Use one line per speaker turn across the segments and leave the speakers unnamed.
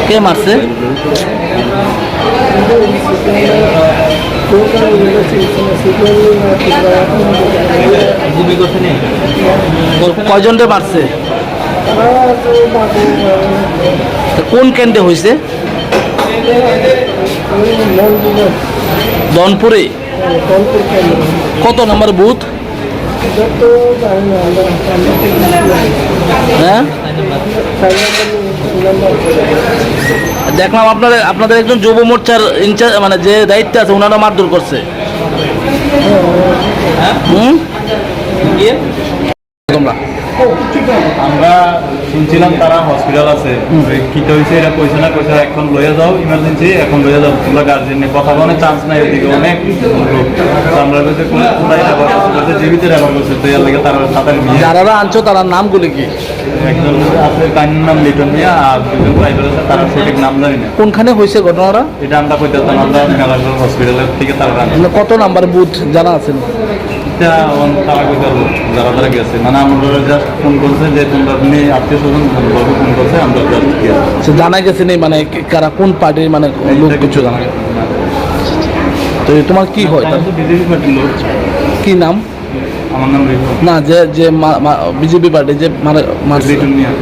কে মারছে? কয়জনটা মারছে? কোন কেন্দ্রে হয়েছে? ধনপুরে। কত নম্বর বুথ? হ্যাঁ, দেখলাম আপনাদের একজন যুব মোর্চার ইনচার্জ মানে যে দায়িত্বে আছে ওনারা মারধর করছে। তোমরা
আমরা শুনছিলাম তারা হসপিটাল আছে, কি হয়েছে এটা কইছে না, কইছে এখন লইয়া যাও ইমার্জেন্সি, এখন লইয়া যাও, তোমরা গার্জেন নিয়ে কথা বলার চান্স নাই, এদিকে অনেক লোক। আমরা বলতে কোথায় ব্যবহার করছে, জীবিত ব্যবহার করছে, তো এর লাগে তারা তাদের
যারা আনছো তারা নামগুলি কি?
একজন আছে তার নাম লিটন মিয়া, আর দুজন প্রাইভেট আছে, তারা সঠিক নাম জানি না।
কোনখানে হয়েছে ঘটনাটা?
এটা আমরা কইতাম, আমরা মেলাঘর হসপিটালের থেকে তারা
কত নাম্বার বুথ জানা আছে?
তারা কইতাম যারা তারা গেছে, মানে আমরা জাস্ট ফোন করছে যে তোমরা আত্মীয় স্বজন ফোন করছে, আমরা জাস্ট
জানা গেছে নেই মানে কারা কোন পার্টির মানে লোক কিছু জানা। তো তোমার কি হয়?
বিজেপি পার্টির লোক।
কি নাম?
আমার নাম
না, যে যে বিজেপি পার্টি যে
লিটন মিয়া।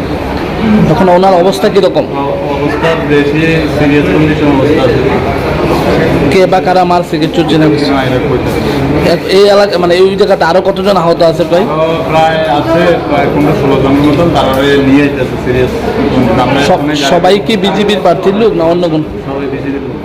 তখন ওনার অবস্থা কিরকম?
অবস্থা বেশি সিরিয়াস কন্ডিশন অবস্থা আছে।
কে বা কারা মারছে কিছু জেনে গেছে? এই এলাকা মানে এই জায়গাতে আরো কতজন আহত আছে? প্রায়
আছে প্রায় 15-16 জনের মতন, তারা নিয়ে যেতেছে সিরিয়াস।
সবাই কি বিজেপির প্রার্থীর লোক না অন্য কোন?
সবাই বিজেপির লোক।